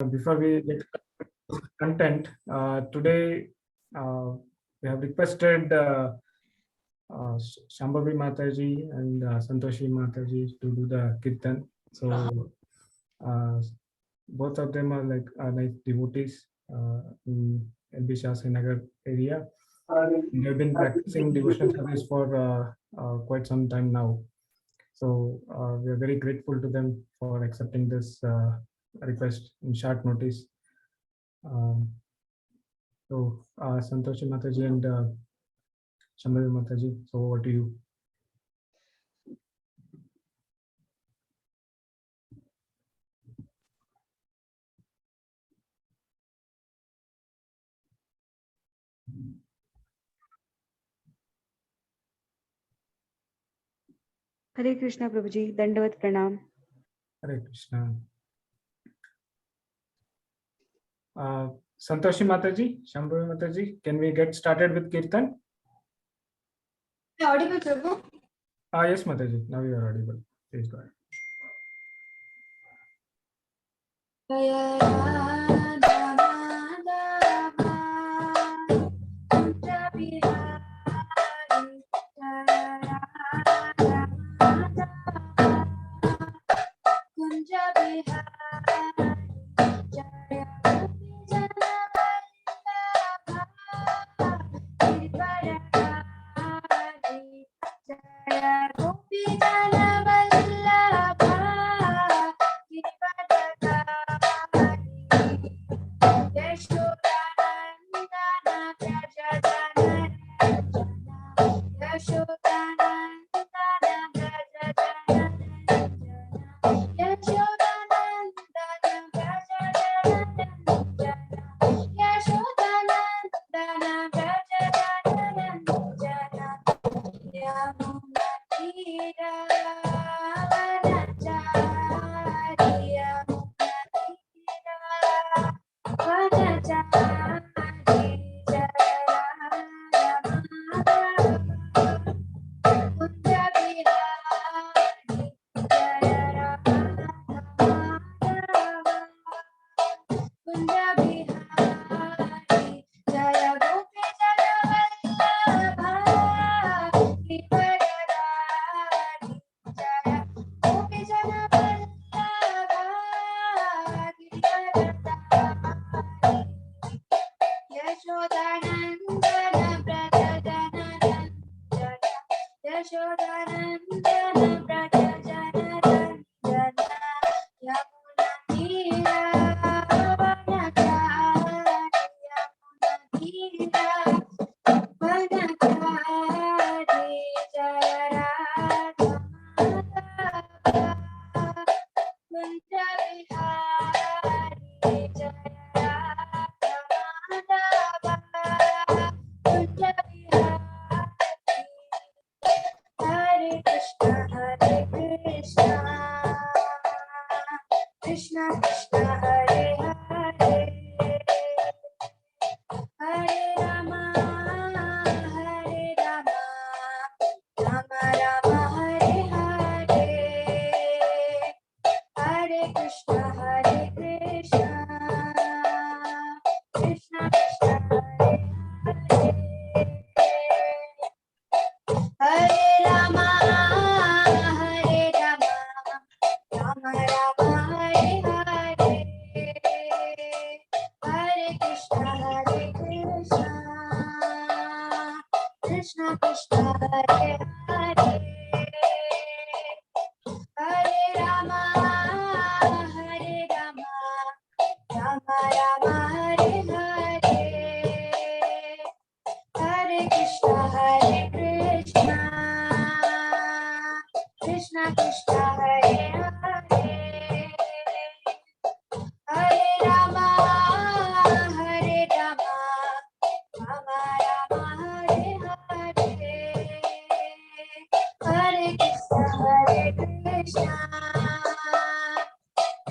Before we get content, today we have requested Shambhavi Mataji and Santoshi Mataji to do the kirtan. So both of them are like nice devotees in LB Shastri Nagar area. They've been practicing devotional service for quite some time now. So we are very grateful to them for accepting this request in short notice. Santoshi Mataji and Shambhavi Mataji, so over to you. Hare Krishna, Prabhuji. Dandavat Pranam. Hare Krishna. Santoshi Mataji, Shambhavi Mataji, can we get started with kirtan? Audible, Prabhu? Yes, Mataji. Now you are audible. Please go ahead.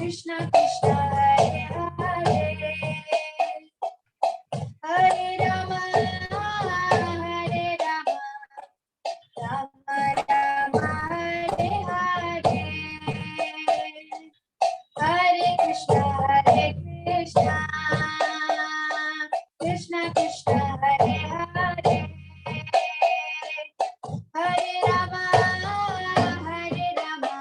Krishna Krishna Hare Hare Krishna Krishna Hare Hare Hare Rama Hare Rama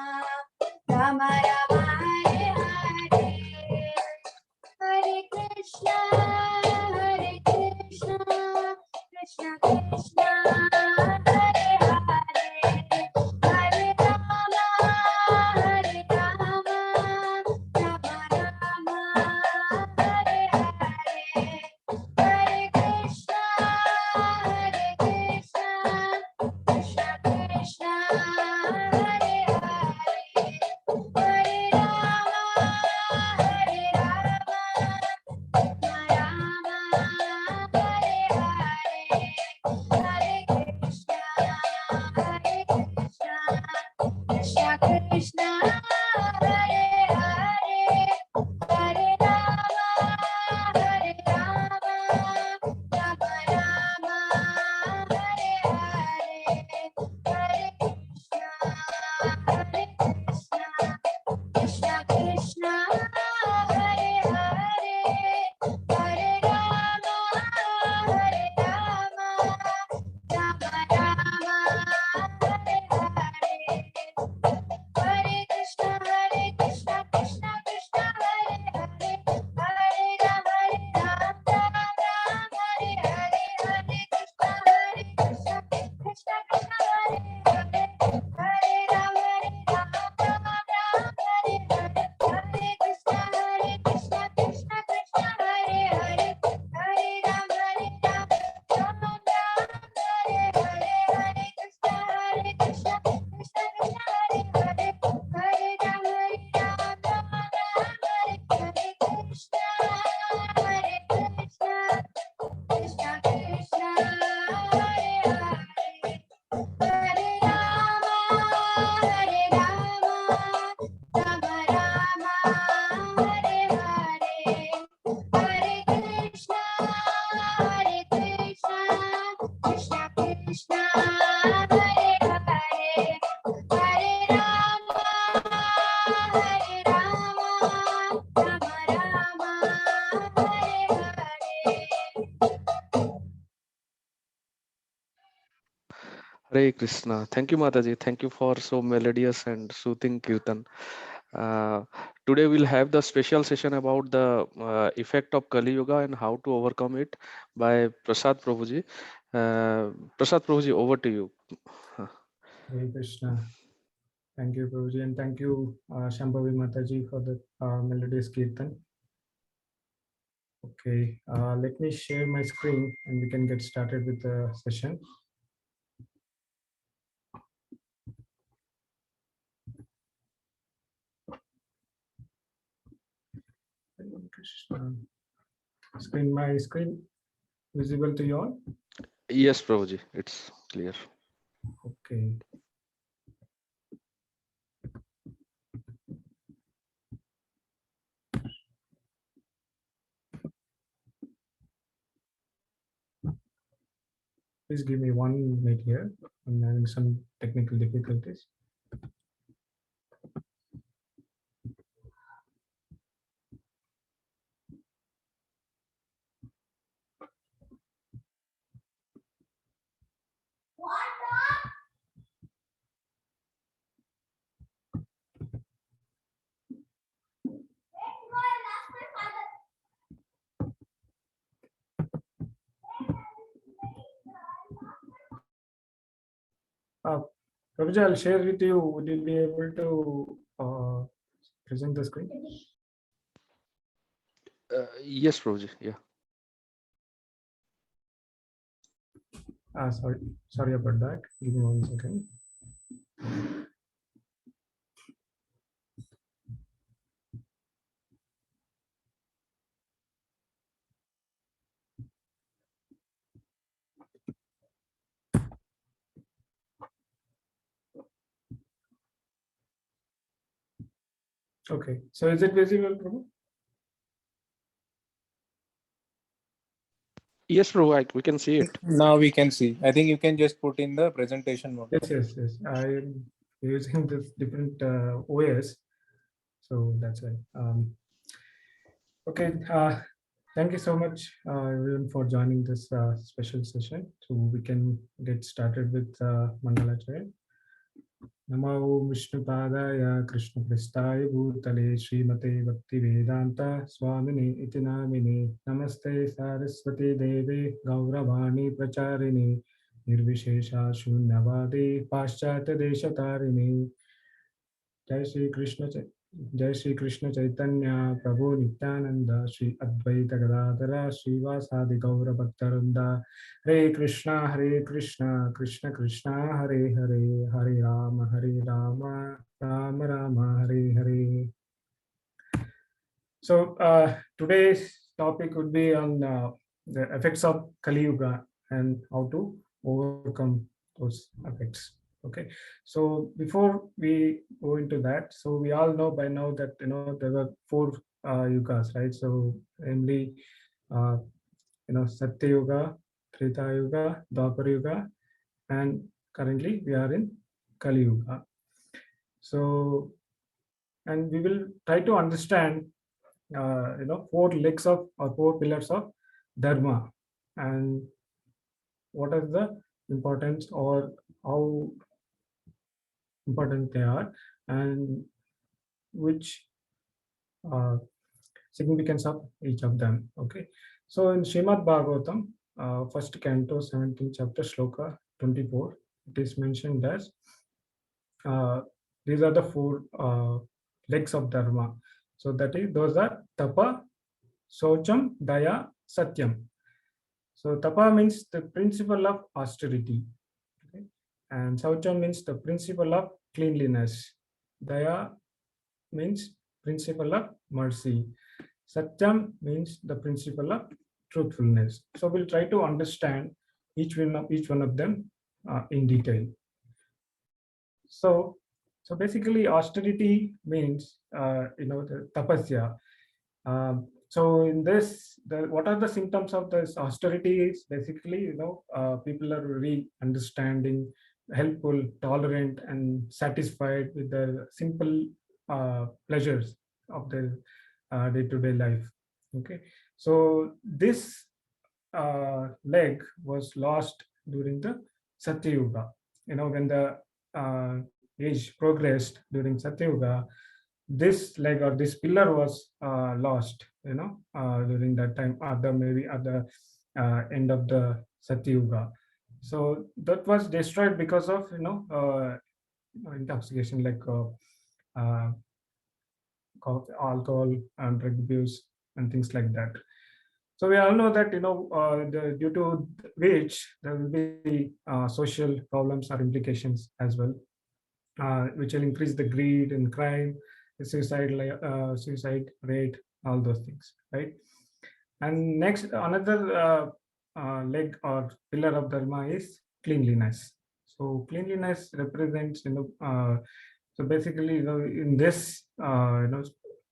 Rama Rama Hare Hare Hare Krishna Krishna Krishna Hare Hare Hare Rama Hare Rama Rama Rama Hare Hare Hare Krishna Krishna Krishna Krishna Hare Hare Hare Rama Hare Rama Rama Hare Hare Hare Krishna Krishna Krishna Hare Hare Hare Rama Hare Rama Rama Rama Hare Hare Hare Krishna Krishna Krishna Hare Hare Hare Rama Hare Rama Rama Rama Hare Hare Hare Krishna Krishna Krishna Hare Hare Hare Ram Ram Hare Hare Hare Krishna Krishna Krishna Hare Hare Hare Ram Ram Hare Hare Hare Krishna Krishna Krishna Hare Hare Hare Ram Ram Hare Hare Hare Krishna Krishna Krishna Hare Hare Hare Ram Ram Hare Krishna Krishna Krishna Hare Hare Hare Rama Hare Rama Rama Rama Hare Hare Hare Krishna Krishna Krishna Hare Hare Hare Rama Hare Rama Rama Rama Hare Hare Hare Krishna. Thank you, Mataji. Thank you for so melodious and soothing kirtan. Uh, Today we'll have the special session about the effect of Kaliyuga and how to overcome it by Prasad Prabhuji. Prasad Prabhuji, over to you. Hare Krishna. Thank you, Prabhuji, and thank you, Shambhavi Mataji, for the melodious kirtan. Okay, let me share my screen and we can get started with the session. Hare Krishna. My screen visible to you all? Yes, Prabhuji, it's clear. Okay. Please give me 1 minute here. I'm having some technical difficulties. Prabhuji, I'll share with you. Would you be able to present the screen? Yes, Prabhuji, yeah. Sorry about that. Give me 1 second. Okay, so is it visible, Prabhu? Yes, Prabhu, we can see it. Now we can see. I think you can just put in the presentation mode. Yes. I am using this different OS, so that's why. Okay, thank you so much, everyone, for joining this special session. So we can get started with Mangalacharya. Namo Vishnupadaya Krishna Pristaya Bhutale Srimate Bhakti Vedanta Swamini Iti Namine Namaste Saraswati Devi Gauravani Pracharini Nirvishesha Shunyavadi Paschata Deshatarine Jai Shri Krishna Jai Shri Krishna Chaitanya Prabhu Nityananda Shri Advaita Gadadhara Srivasadi Gaura Bhaktaranda Hare Krishna Krishna Krishna Hare Hare Hare Rama Rama Rama Hare Hare. So today's topic would be on the effects of Kaliyuga and how to overcome those effects. Okay, so before we go into that, so we all know by now that there were four yugas, right? So namely, uh, Satya Yuga, Treta Yuga, Dwapar Yuga, and currently we are in Kali Yuga. So, and we will try to understand four legs of or four pillars of dharma, and what is the importance or how important they are, and which uh, significance of each of them. Okay, so in Srimad Bhagavatam, first canto, 17th chapter, shloka 24, it is mentioned as uh, these are the four legs of dharma. So that is, those are tapa, socham, daya, satyam. So tapa means the principle of austerity, okay? And saucham means the principle of cleanliness. Daya means principle of mercy. Satyam means the principle of truthfulness. So we'll try to understand each one of them in detail. So basically, austerity means the tapasya. So in this, what are the symptoms of this austerity? Is basically, people are very understanding, helpful, tolerant, and satisfied with the simple pleasures of their day-to-day life. Okay, so this leg was lost during the Satya Yuga. When the age progressed during Satya Yuga, this leg or this pillar was lost, during that time, other maybe at the end of the Satya Yuga. So that was destroyed because of intoxication, like uh, alcohol and drug abuse and things like that. So we all know that due to which there will be social problems or implications as well, which will increase the greed and crime, the suicide rate, all those things, right? And next, another leg or pillar of dharma is cleanliness. So cleanliness represents, so basically, in this, there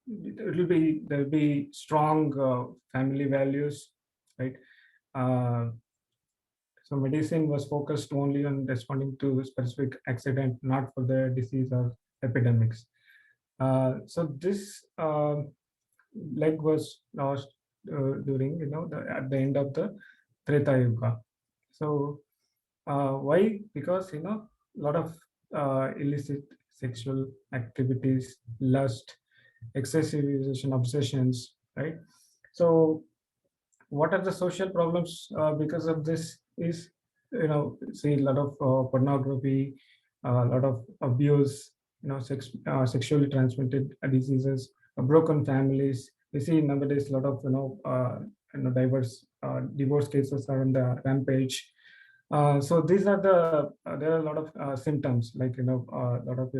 will be strong family values, right? Uh, so medicine was focused only on responding to specific accident, not for the disease or epidemics. So this leg was lost during, at the end of the Treta Yuga. So why? Because a lot of illicit sexual activities, lust, excessive usation, obsessions, right? So what are the social problems because of this is, see, a lot of pornography, a lot of abuse, sexually transmitted diseases, broken families. We see nowadays a lot of diverse divorce cases are on the rampage. So these are there are a lot of symptoms, like a lot of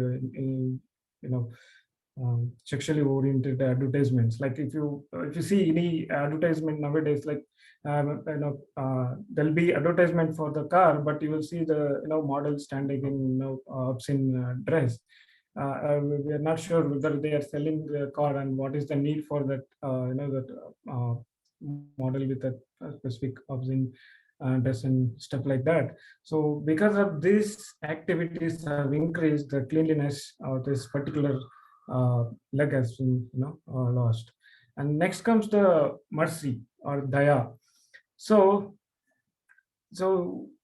sexually oriented advertisements. Like if you see any advertisement nowadays, like there'll be advertisement for the car, but you will see the model standing in obscene dress. We are not sure whether they are selling the car and what is the need for that model with a specific obscene dress and stuff like that. So because of these activities have increased, the cleanliness of this particular leg has been lost. And next comes the mercy or daya. So, so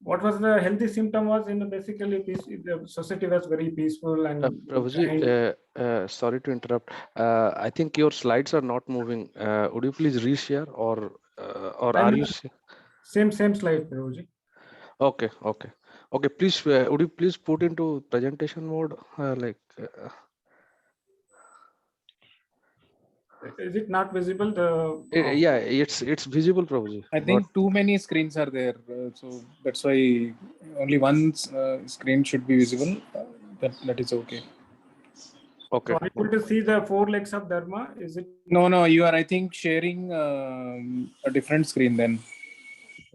what was the healthy symptom was, basically peace, the society was very peaceful and Prabhuji, kind. sorry to interrupt. I think your slides are not moving. Would you please reshare, or are I'm you? same slide, Prabhuji. Okay, okay, okay. Please, would you please put into presentation mode? Is it not visible? The Yeah, it's visible, Prabhuji. I But think too many screens are there, so that's why only one screen should be visible. That is okay. okay, so are you able to see the four legs of Dharma? Is it No, you are, I think, sharing a different screen then.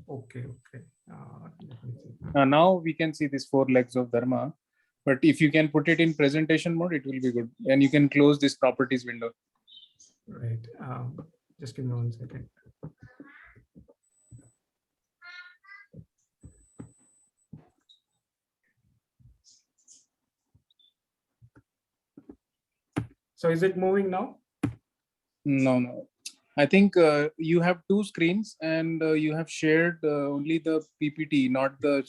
okay? Okay. Let me see. Now we can see these four legs of Dharma, but if you can put it in presentation mode, it will be good. And you can close this properties window. Right. Just give me 1 second. So is it moving now? No. I think you have two screens and you have shared only the PPT, not the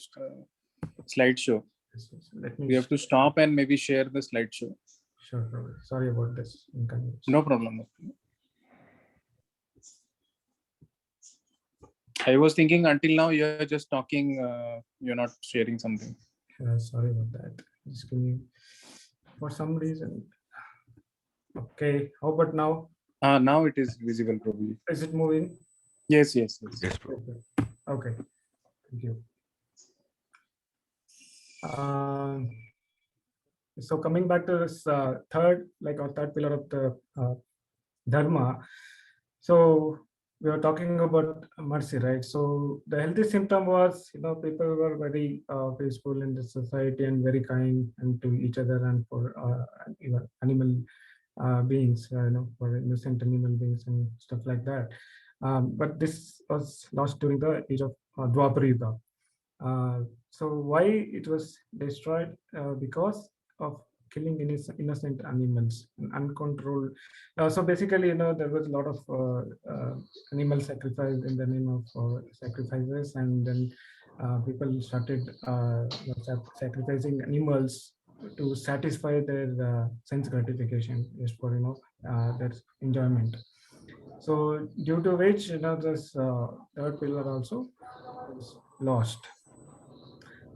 slideshow. Let me. We have to stop and maybe share the slideshow. Sure. Probably. Sorry about this inconvenience. No problem. I was thinking until now you're just talking, you're not sharing something. Sorry about that. Just give me, for some reason. Okay. How about now? Now it is visible probably. Is it moving? Yes. Okay. Okay. Thank you. So coming back to this third pillar of the dharma. So we are talking about mercy, right? So the healthy symptom was, people were very peaceful in the society and very kind and to each other and for even animal beings, for innocent animal beings and stuff like that. But this was lost during the age of Dwapara Yuga. So why it was destroyed? Because of killing innocent animals and uncontrolled. So basically, there was a lot of animal sacrifice in the name of sacrifices, and then people started sacrificing animals to satisfy their sense gratification, just for their enjoyment. So due to which this third pillar also is lost.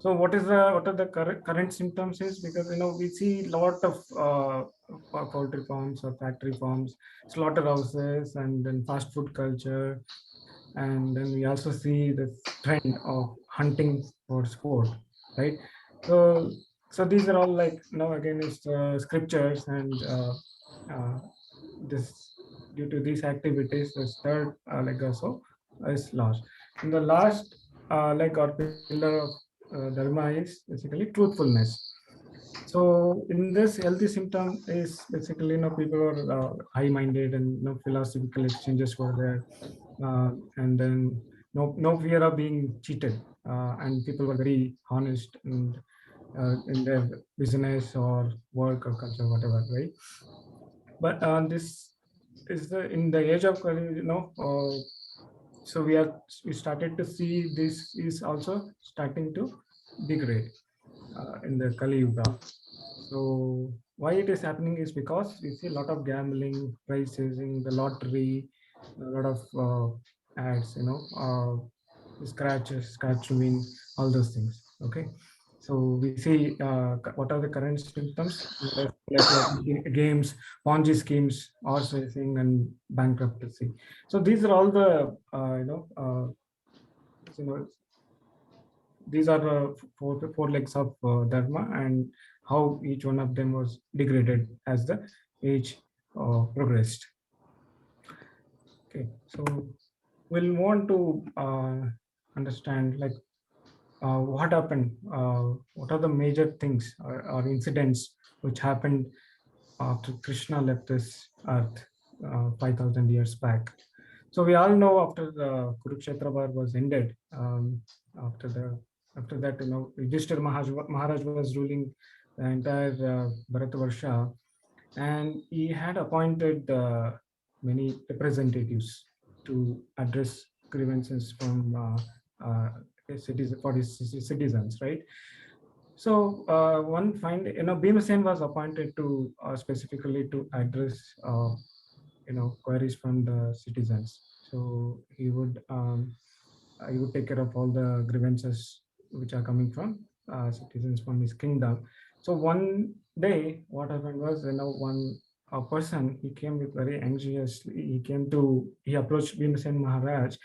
So what are the current symptoms is, because we see lot of poultry farms or factory farms, slaughterhouses, and then fast food culture, and then we also see this trend of hunting for sport, right? So these are all like against scriptures, and this due to these activities, the third leg also is lost. And the last leg or pillar of dharma is basically truthfulness. So in this, healthy symptom is basically people are high-minded, and philosophical exchanges were there, and then no fear of being cheated, and people were very honest and in their business or work or culture, whatever, right? But this is the in the age of so we started to see this is also starting to degrade in the Kaliyuga. So why it is happening is because we see a lot of gambling, price chasing, the lottery, a lot of ads, scratch to win, all those things. Okay. So we see what are the current symptoms, like games, Ponzi schemes, horse racing, and bankruptcy. So these are all the you know these are the four legs of dharma, and how each one of them was degraded as the age progressed. Okay, so we'll want to understand like what happened, what are the major things or incidents which happened after Krishna left this earth 5,000 years back. So we all know after the Kurukshetra war was ended, after that, Yudhishthira Maharaj was ruling the entire Bharatavarsha, and he had appointed many representatives to address grievances from citizens, for his citizens, right? So one find, Bhimsen was appointed to specifically to address queries from the citizens. So he would take care of all the grievances which are coming from citizens from his kingdom. So one day, what happened was, one person, he came with very anxious. He approached Bhimsen Maharaj,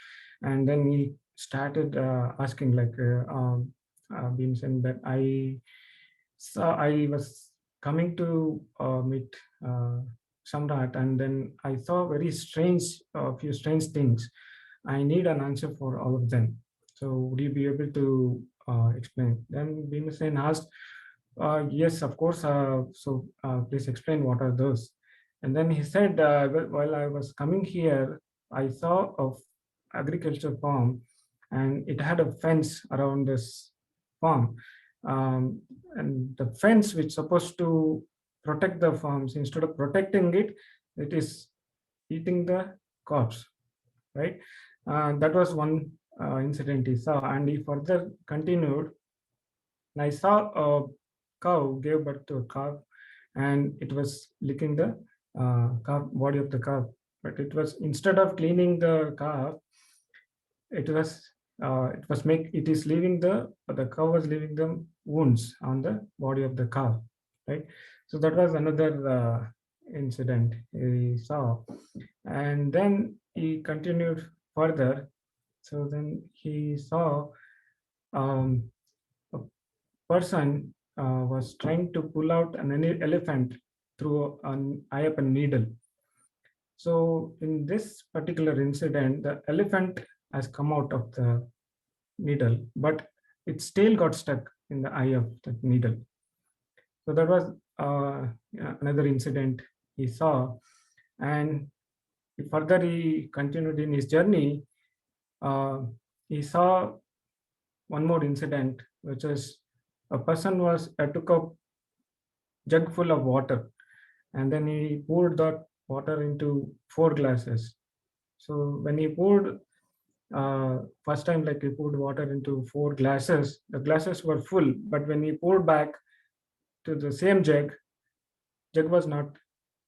and then he started asking like, Bhimsen, that I was coming to meet Samrat, and then I saw very strange, few strange things. I need an answer for all of them. So would you be able to explain? Then Bhimsen asked, yes, of course. Please explain what are those. And then he said, while I was coming here, I saw a agriculture farm, and it had a fence around this farm. And the fence which supposed to protect the farms, instead of protecting it, it is eating the crops, right? That was one incident he saw, and he further continued. I saw a cow gave birth to a calf, and it was licking the calf, body of the calf. But it was, instead of cleaning the calf, it was it is leaving the cow was leaving the wounds on the body of the calf, right? So that was another incident he saw, and then he continued further. So then he saw um, a person was trying to pull out an elephant through an Ayyappan needle. So in this particular incident, the elephant has come out of the needle, but it still got stuck in the eye of the needle. So that was another incident he saw. And further he continued in his journey. uh, he saw one more incident, which is a person took a jug full of water, and then he poured that water into 4 glasses. So when he poured, first time, like, he poured water into 4 glasses, the glasses were full, but when he poured back to the same jug was not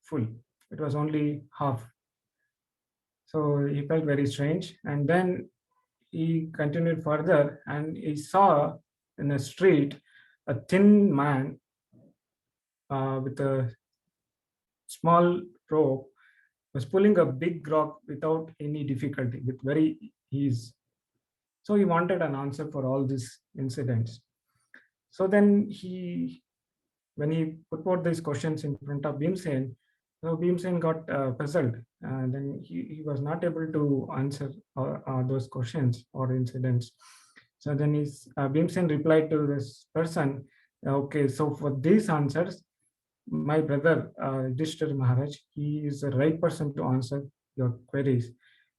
full, it was only half. So he felt very strange, and then he continued further, and he saw in the street a thin man with a small rope, was pulling a big rock without any difficulty, with very ease. So he wanted an answer for all these incidents. So then when he put forth these questions in front of Bhimsen, so Bhimsen got puzzled, and then he was not able to answer those questions or incidents. So then Bhimsen replied to this person, okay, so for these answers, my brother Yudhishthira Maharaj, he is the right person to answer your queries.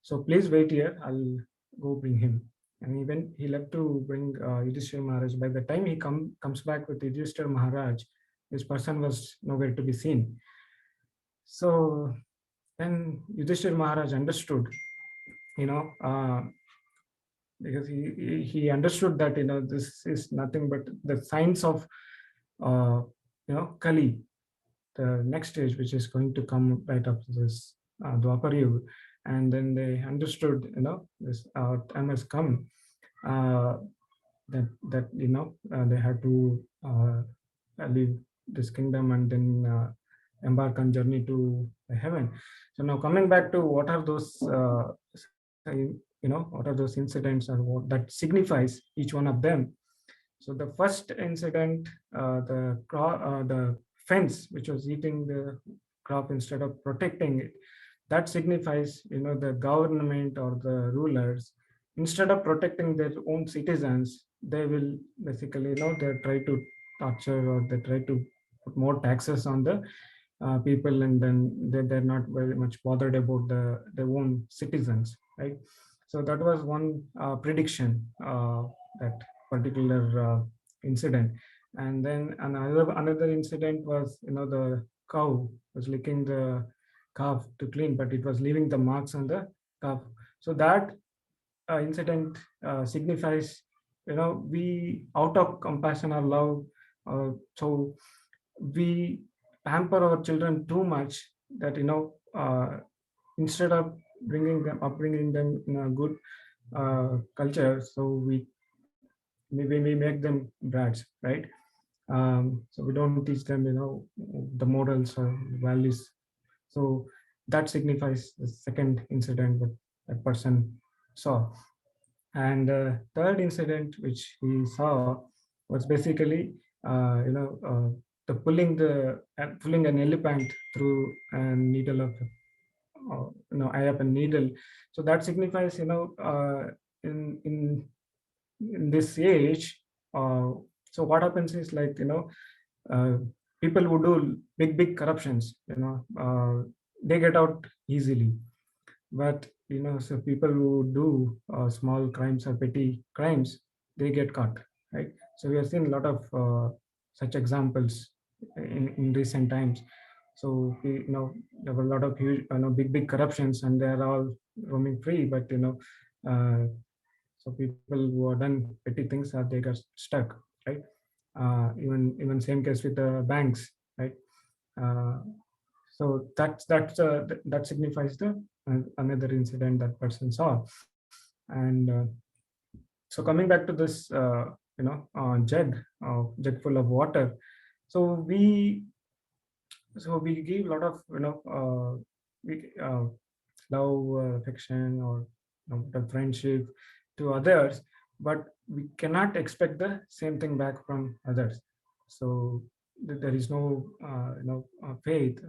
So please wait here, I'll go bring him. And even he left to bring Yudhishthira Maharaj. By the time he comes back with Yudhishthira Maharaj, this person was nowhere to be seen. So then Yudhishthira Maharaj understood, you know, because he understood that, this is nothing but the signs of Kali, the next stage, which is going to come right after this Dwapar Yuga. And then they understood, this time has come, uh, that they had to leave this kingdom and then embark on journey to heaven. So now coming back to what are those what are those incidents, or what that signifies, each one of them. So the first incident, the fence which was eating the crop instead of protecting it, that signifies, the government or the rulers, instead of protecting their own citizens, they will basically, they try to torture, or they try to put more taxes on the people, and then they're not very much bothered about their own citizens, right? So that was one prediction, that particular incident. And then another incident was, the cow was licking the calf to clean, but it was leaving the marks on the calf. So that incident signifies, we out of compassion or love, so we pamper our children too much, that instead of bringing them in a good culture, so we make them brats, right? So we don't teach them, the morals or values. So that signifies the second incident that that person saw. And third incident which he saw was basically, the pulling an elephant through a needle of, eye up a needle. So that signifies, in in in this age, so what happens is, like, uh, people who do big corruptions, they get out easily. But so people who do small crimes or petty crimes, they get caught, right? So we have seen a lot of such examples in recent times. So there were a lot of huge, big corruptions, and they're all roaming free. But uh, so people who are done petty things, they got stuck, right? Even same case with the banks, right? uh, so that signifies the another incident that person saw. And so coming back to this, jug full of water. So we give a lot of, we love, affection, or the friendship to others, but we cannot expect the same thing back from others. So there is no faith,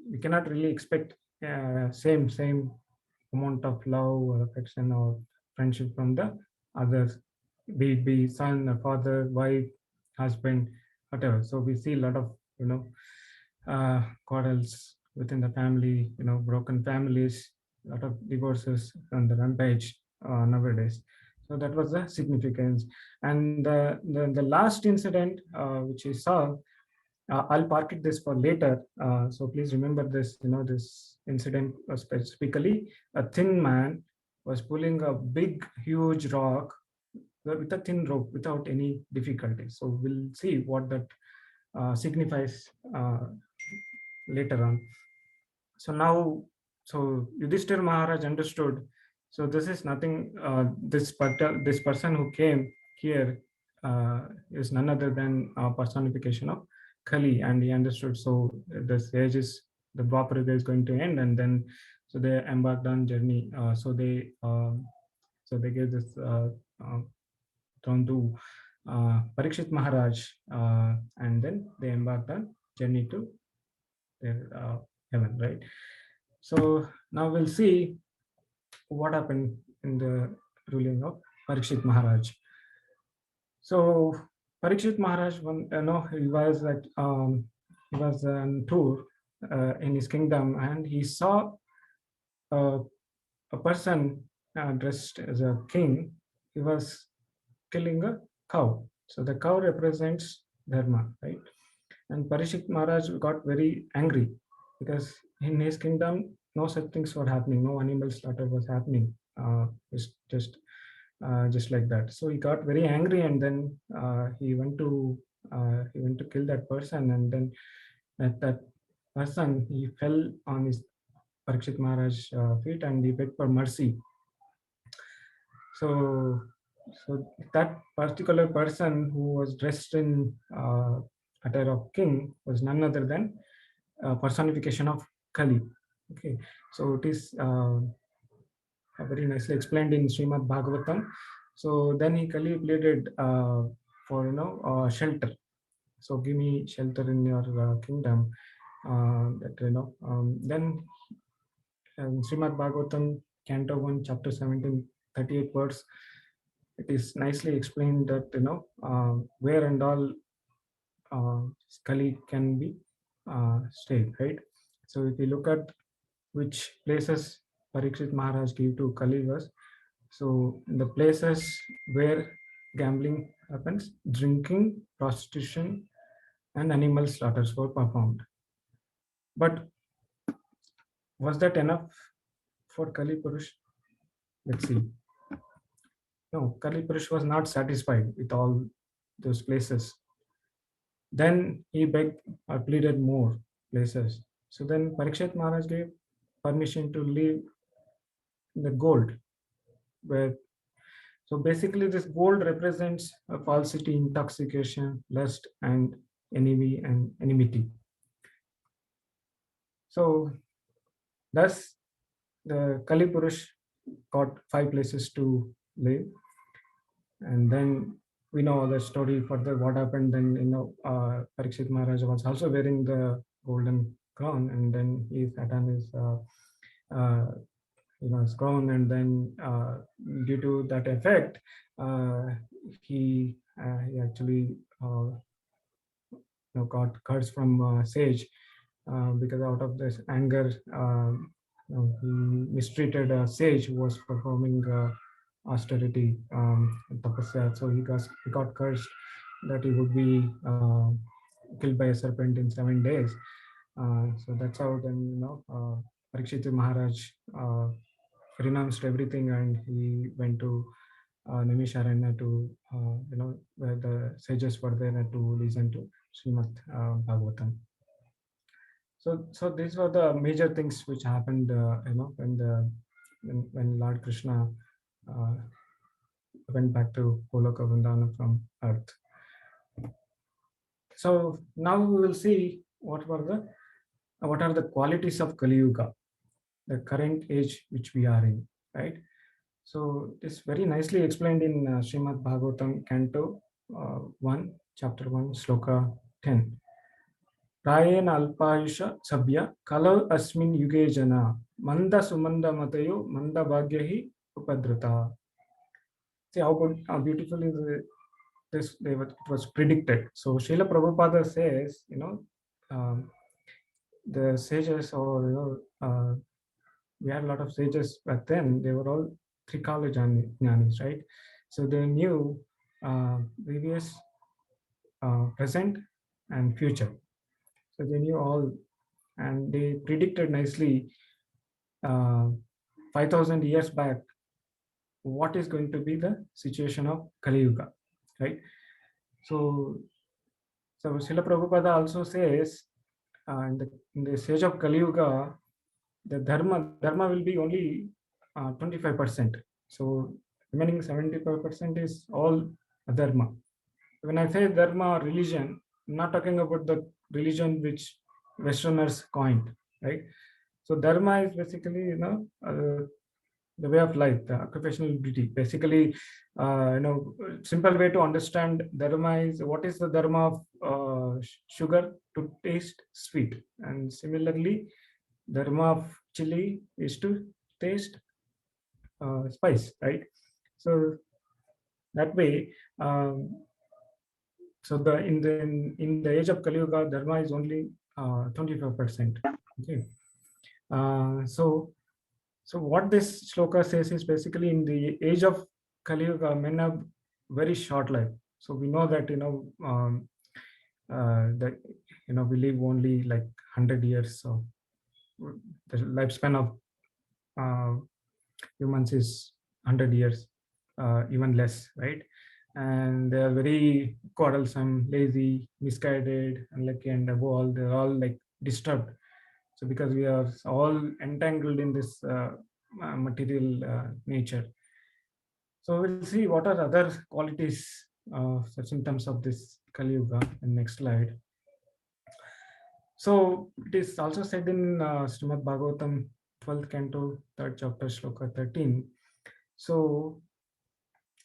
we cannot really expect same amount of love or affection or friendship from the others, be it son, a father, wife, husband, whatever. So we see a lot of, quarrels within the family, broken families, a lot of divorces on the rampage nowadays. So that was the significance. And the last incident which we saw, I'll park it this for later. So please remember this. This incident was specifically a thin man was pulling a big, huge rock with a thin rope without any difficulty. So we'll see what that signifies later on. So now, so Yudhishthir Maharaj understood. So this is nothing. This person who came here is none other than a personification of Kali, and he understood. So the sage is, the Dwapara Yuga is going to end, and then so they embarked on journey. So they gave this throne to Parikshit Maharaj, and then they embarked on journey to their heaven, right? So now we'll see what happened in the ruling of Parikshit Maharaj. So Parikshit Maharaj, he was on tour in his kingdom, and he saw uh, a person dressed as a king. He was killing a cow. So the cow represents dharma, right? And Parikshit Maharaj got very angry because in his kingdom no such things were happening, no animal slaughter was happening, just like that. So he got very angry, and then he went to kill that person, and then that person, he fell on his Parikshit Maharaj feet, and he begged for mercy. So that particular person who was dressed in attire of king was none other than personification of Kali. Okay, so it is very nicely explained in Srimad Bhagavatam. So then he Kali pleaded for shelter. So give me shelter in your kingdom. That then Srimad Bhagavatam, Canto 1, Chapter 17, 38 words. It is nicely explained that where and all Kali can be stayed, right? So if you look at which places Parikshit Maharaj gave to Kali was, so the places where gambling happens, drinking, prostitution, and animal slaughters were performed. But Was that enough for Kali Purush? Let's see. No, Kali Purush was not satisfied with all those places. Then he begged or pleaded more places. So then Parikshit Maharaj gave permission to leave the gold. Where so basically this gold represents a falsity, intoxication, lust, and envy and enmity. So thus the Kali Purush got 5 places to live, and then we know the story further. What happened then? Parikshit Maharaj was also wearing the golden crown, and then he sat on his uh, his crown, and then due to that effect, uh, he actually got curse from sage, because out of this anger, he mistreated a sage who was performing austerity, tapasya. So he got cursed that he would be killed by a serpent in 7 days. So that's how then Parikshit Maharaj renounced everything, and he went to Nimisharanya to where the sages were there to listen to Srimad Bhagavatam. So these were the major things which happened, when Lord Krishna uh, went back to Goloka Vrindavana from earth. So now we will see what are the qualities of Kali Yuga, the current age which we are in, right? So it's very nicely explained in Srimad Bhagavatam, Canto 1, Chapter 1, Sloka 10. Prayen alpayusha sabya kalau asmin yuge jana manda sumanda matayo manda bhagyahi upadrita. See how beautiful is it was predicted. So Srila Prabhupada says, um, the sages, or we had a lot of sages back then. They were all Trikala jnanis, right? So they knew previous, present, and future. So they knew all, and they predicted nicely 5,000 years back what is going to be the situation of Kali Yuga, right? So Srila Prabhupada also says, in the stage of Kali Yuga, the dharma will be only 25%. So remaining 75% is all dharma. When I say dharma, religion, I'm not talking about the religion which Westerners coined, right? So dharma is basically the way of life, the occupational duty. Basically, simple way to understand dharma is, what is the dharma of sugar? To taste sweet, and similarly, dharma of chili is to taste spice, right? So that way, so in the age of Kali Yuga, dharma is only 25%. Okay, so what this shloka says is basically, in the age of Kali Yuga, men have very short life. So we know that that we live only like 100 years. So the lifespan of humans is 100 years, even less, right? And they are very quarrelsome, lazy, misguided, unlucky, and above all, they're all like disturbed. So because we are all entangled in this material nature. So we'll see what are other qualities, symptoms of this Kali Yuga in next slide. So it is also said in Srimad Bhagavatam, 12th canto, 3rd chapter, Shloka 13. So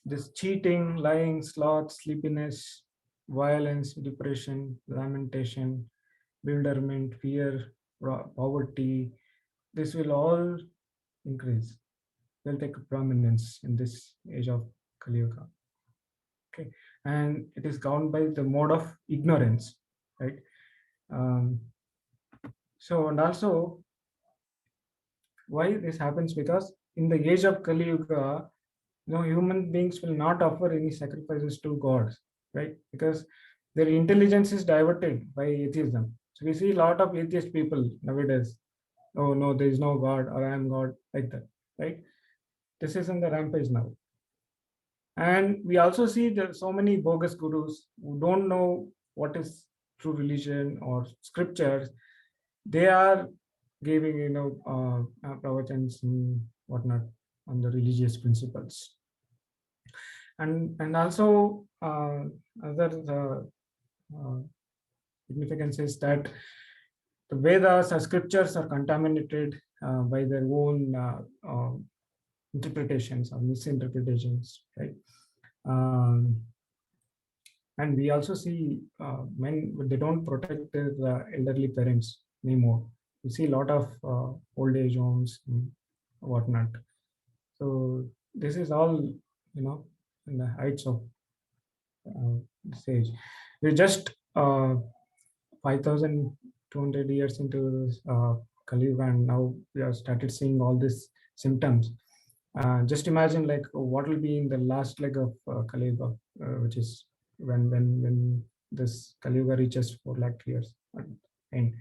this cheating, lying, sloth, sleepiness, violence, depression, lamentation, bewilderment, fear, poverty, this will all increase. They'll take prominence in this age of Kali Yuga. Okay, and it is governed by the mode of ignorance, right? So, and also why this happens, because in the age of Kali Yuga, human beings will not offer any sacrifices to gods, right? Because their intelligence is diverted by atheism. So we see a lot of atheist people nowadays. oh no, there is no God, or I am God, like that, right? This is in the rampage now. And we also see there so many bogus gurus who don't know what is true religion or scriptures. They are giving, pravachans and whatnot on the religious principles. And also other significance is that the Vedas or scriptures are contaminated by their own interpretations or misinterpretations, right? Um, and we also see men, they don't protect their elderly parents anymore. We see a lot of old age homes and whatnot. So this is all, in the heights of this age. We're just 5,200 years into Kaliyuga, and now we have started seeing all these symptoms. Just imagine, like, what will be in the last leg of Kaliyuga, which is when this Kaliyuga reaches 4 lakh years. And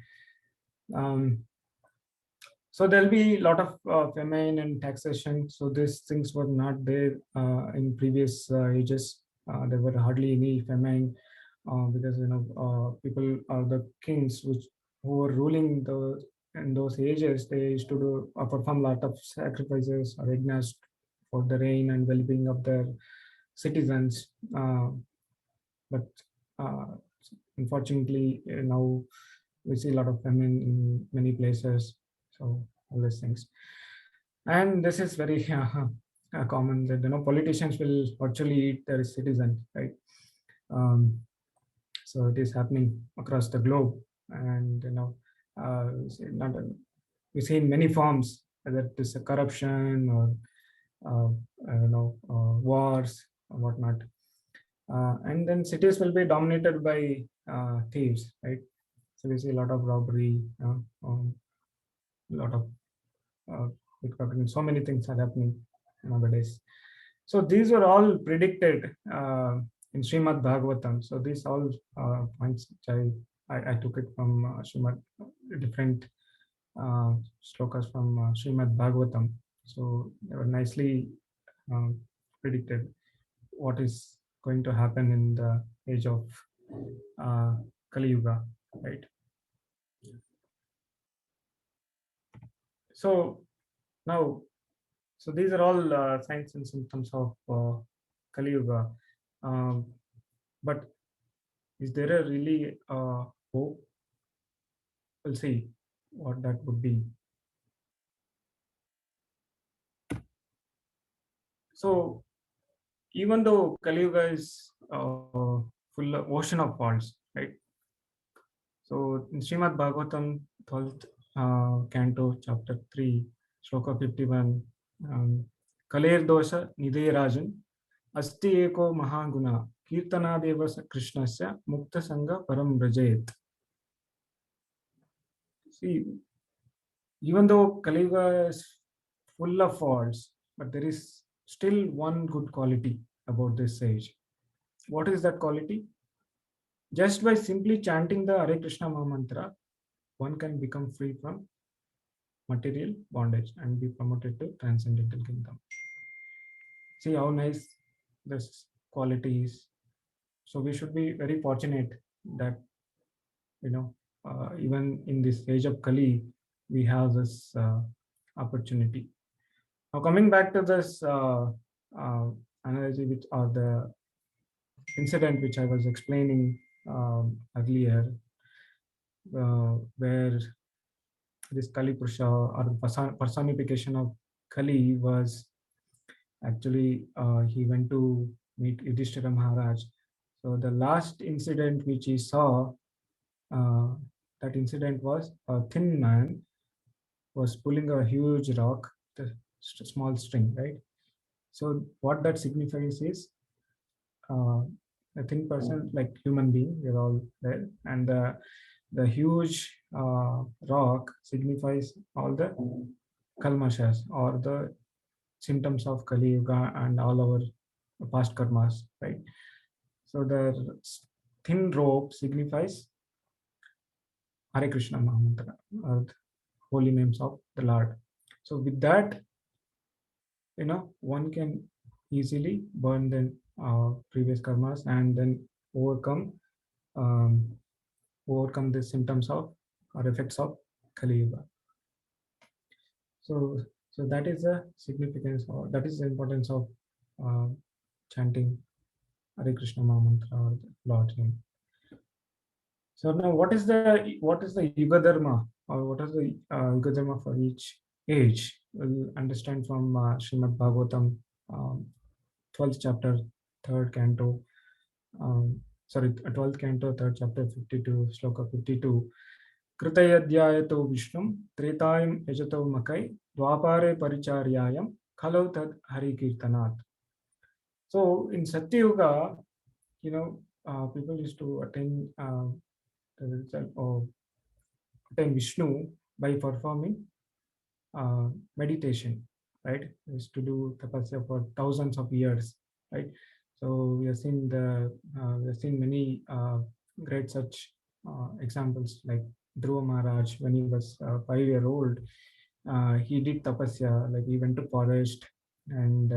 um, so there'll be a lot of famine and taxation. So these things were not there in previous ages. There were hardly any famine because people are the kings who were ruling the in those ages. They used to do perform a lot of sacrifices or yajnas for the reign and well-being of their citizens. But uh, unfortunately, now we see a lot of famine in many places. So all these things, and this is very common that politicians will virtually eat their citizens, right? Um, so it is happening across the globe, and not we see in many forms, whether it is a corruption or wars or whatnot. And then cities will be dominated by thieves, right? So we see a lot of robbery, a lot of pickpocketing. So many things are happening nowadays. So these were all predicted in Srimad Bhagavatam. So these all points which I took it from Srimad, different slokas from Srimad Bhagavatam. So they were nicely predicted what is going to happen in the age of Kali Yuga, right? So now, so these are all signs and symptoms of Kali Yuga. Um, but is there a really hope? We'll see what that would be. So even though Kali Yuga is full of ocean of faults, right? So in Srimad Bhagavatam, 12th canto, chapter 3, shloka 51, Kaler dosha nidhe rajan, asti eko mahaguna, kirtanadeva krishnasya mukta sangha param brajayet. See, even though Kaliyuga is full of faults, but there is still one good quality about this age. What is that quality? Just by simply chanting the Hare Krishna Mahamantra, one can become free from material bondage and be promoted to transcendental kingdom. See how nice this quality is. So we should be very fortunate that even in this age of Kali, we have this opportunity. Now coming back to this analogy, which or the incident which I was explaining earlier, where this Kali Purusha or personification of Kali was actually he went to meet Yudhishthira Maharaj. So the last incident which he saw, that incident was a thin man was pulling a huge rock, the small string, right? So what that signifies is a thin person, like human being, we're all there, and the huge rock signifies all the kalmashas or the symptoms of Kali Yuga and all our past karmas, right? So the thin rope signifies Hare Krishna Mahamantra, holy names of the Lord. So with that, one can easily burn the previous karmas and then overcome um, overcome the symptoms of or effects of Kali Yuga. So, so that is the significance, or that is the importance of uh, chanting Hare Krishna Maha Mantra or the Lord's name. So now, what is the Yuga Dharma, or what is the Yuga Dharma for each age? We'll understand from Srimad Bhagavatam, 12th chapter, third canto. Sorry, 12th canto, third chapter, 52, sloka 52. Kritayadhyayato Vishnum, Tretayam Yajato Makai, Dwapare Paricharyayam, Khalau Tad Hari Kirtanat. So in Satya Yuga, people used to or attain Vishnu by performing meditation, right? Is to do tapasya for thousands of years, right? So we have seen many great such examples, like Dhruva Maharaj. When he was 5-year-old, he did tapasya, like he went to forest, and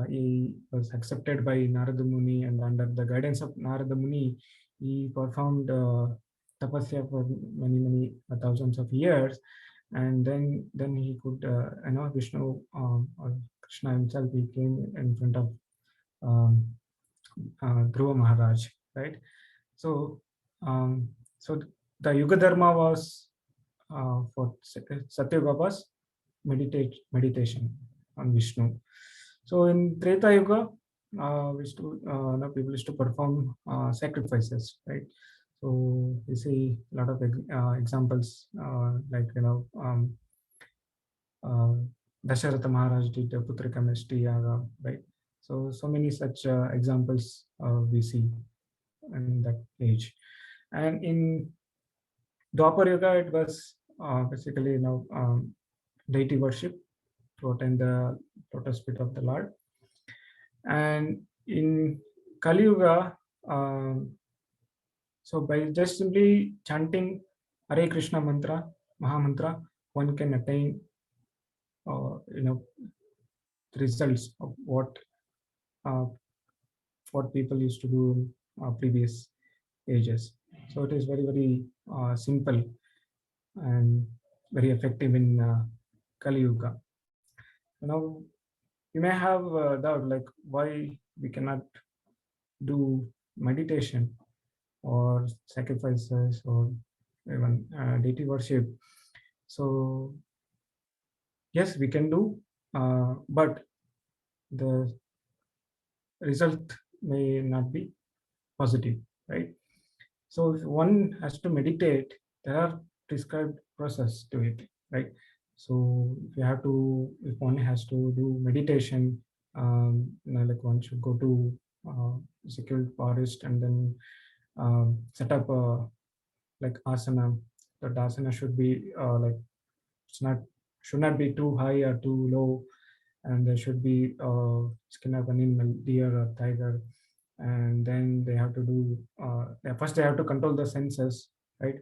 he was accepted by Narada Muni, and under the guidance of Narada Muni, he performed tapasya for many thousands of years, and then he could Vishnu or Krishna himself, he came in front of um, Dhruva Maharaj, right? So um, so the Yuga Dharma was for Satya Yuga was meditation on Vishnu. So in Treta Yuga, people used to perform sacrifices, right? So we see a lot of examples, like Dasharatha Maharaj did Putrika Meshti Yaga, right? So many such examples we see in that age. And in Dwapar Yuga, it was basically deity worship to attain the lotus feet of the Lord. And in Kali Yuga, so by just simply chanting Hare Krishna mantra, Maha Mantra, one can attain, results of uh, what people used to do in previous ages. So it is very simple and very effective in Kali Yuga. Now, you may have doubt, like, why we cannot do meditation or sacrifices or even deity worship. So yes, we can do, but the result may not be positive, right? So if one has to meditate, there are prescribed process to it, right? So if one has to do meditation, like one should go to secured forest and then set up a like asana. That asana should be like it's not should not be too high or too low, and there should be skin of an animal, deer or tiger, and then they have to do first they have to control the senses, right?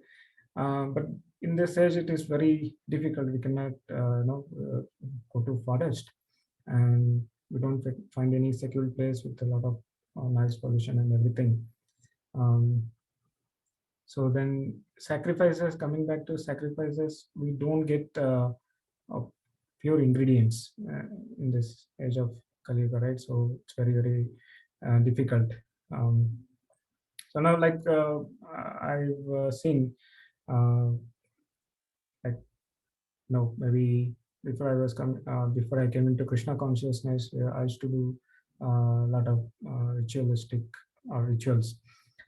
But in this age, it is very difficult. We cannot go to forest, and we don't find any secure place with a lot of noise pollution and everything. Um, so then sacrifices, coming back to sacrifices, we don't get pure ingredients in this age of Kali Yuga, right? So it's very difficult. Um, so now, like I've seen, like maybe before I came into Krishna consciousness, I used to do a lot of ritualistic rituals.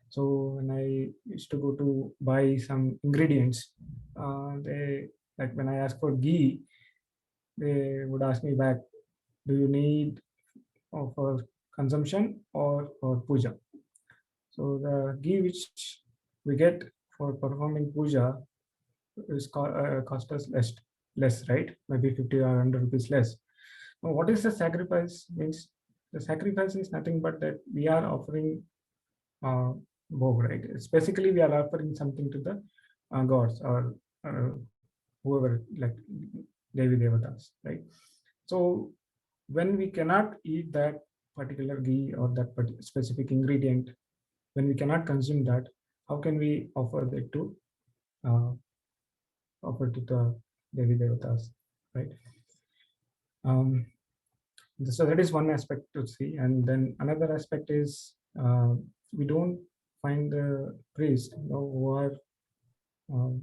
So when I used to go to buy some ingredients, they like when I asked for ghee, they would ask me back, do you need for consumption or for puja? So the ghee which we get for performing puja is cost us less, right? Maybe 50 or 100 rupees less. Now, what is the sacrifice? Means the sacrifice is nothing but that we are offering bhog, right? It's basically we are offering something to the gods or whoever, like Devi Devatas, right? So when we cannot eat that particular ghee or that specific ingredient, when we cannot consume that, how can we offer it to uh, offer to the Devi Devatas, right? Um, so that is one aspect to see, and then another aspect is we don't find the priest, who are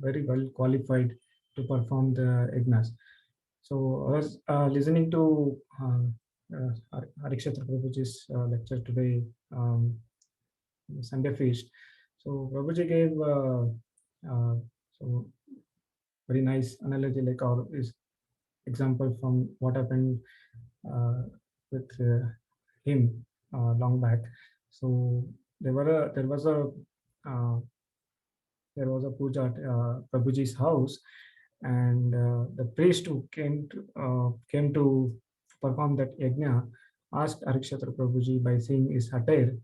very well qualified to perform the yajnas. So I was listening to Harikshatra Prabhuji's lecture today, Sunday feast. So Prabhuji gave so very nice analogy, like, or is example from what happened uh, with him long back. So there was a uh, puja at Prabhuji's house, and the priest who came to perform that yajna asked Arikshatra Prabhuji by seeing his attire.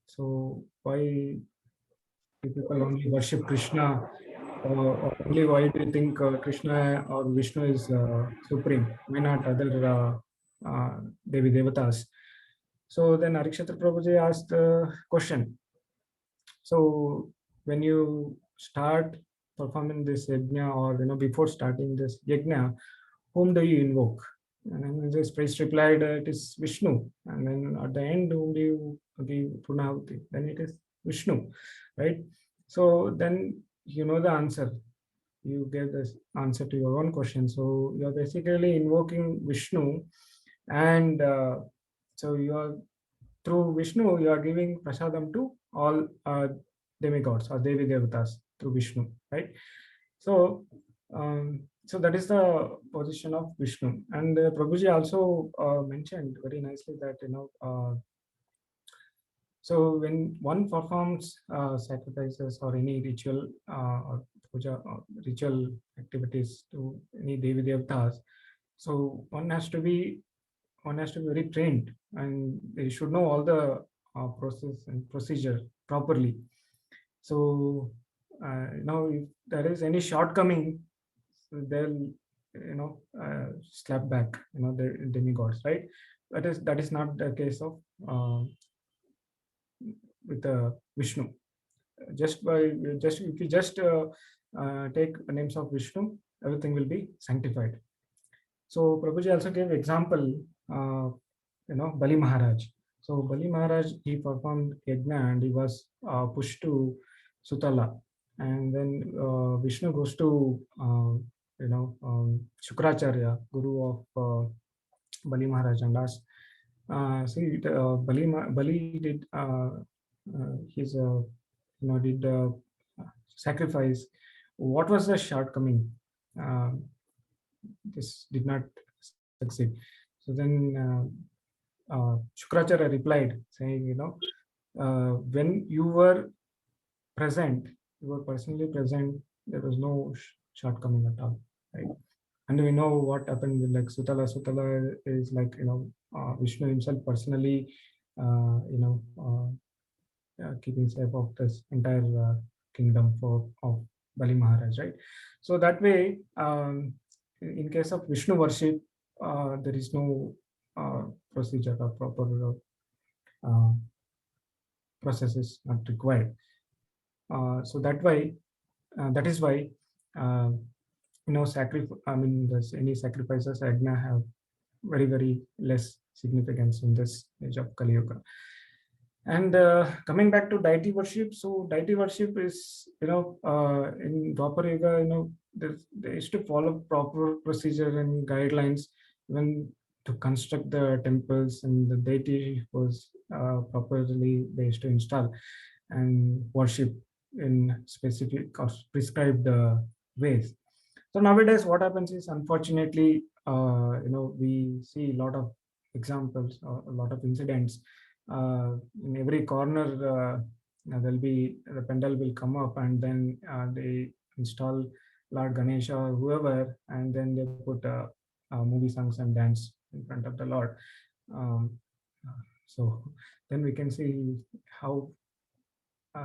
So why you people only worship Krishna, or only why do you think Krishna or Vishnu is supreme? Why not other Devi Devatas? So then Arikshatra Prabhuji asked the question. So when you start performing this yajna, or before starting this yajna, whom do you invoke? And then this priest replied, it is Vishnu. And then at the end, whom do you give Punahuti? Then it is Vishnu, right? So then you know the answer. You gave this answer to your own question. So you're basically invoking Vishnu, and so you are, through Vishnu, you are giving prasadam to all demigods or Devi Devatas through Vishnu, right? So, so that is the position of Vishnu. And Prabhuji also mentioned very nicely that, so when one performs sacrifices or any ritual or puja or ritual activities to any Devi Devatas, so one has to be very trained, and they should know all the process and procedure properly. So if there is any shortcoming, they'll slap back, the demigods, right? That is not the case of uh, with Vishnu. Just if you just take the names of Vishnu, everything will be sanctified. So Prabhuji also gave example, Bali Maharaj. So Bali Maharaj, he performed yajna and he was pushed to Sutala, and then Vishnu goes to Shukracharya, guru of Bali Maharaj, and asks, see, Bali did his did sacrifice. What was the shortcoming? Uh, this did not succeed. So then Shukracharya replied, saying, when you were present, you were personally present, there was no shortcoming at all, right? And we know what happened with like Sutala. Sutala is like, Vishnu himself personally, keeping safe of this entire kingdom of Bali Maharaj, right? So that way, in case of Vishnu worship, there is no procedure or proper uh, process is not required. So that is why, uh, any sacrifices Agna have very, very less significance in this age of Kali Yuga. And coming back to deity worship, so deity worship is, in Dwapar Yuga, they used to follow proper procedure and guidelines when to construct the temples, and the deity was properly they used to install and worship in specific or prescribed ways. So nowadays, what happens is, unfortunately, we see a lot of examples or a lot of incidents. In every corner, there'll be the pendal will come up, and then they install Lord Ganesha or whoever, and then they put movie songs and dance in front of the Lord. Um, so then we can see how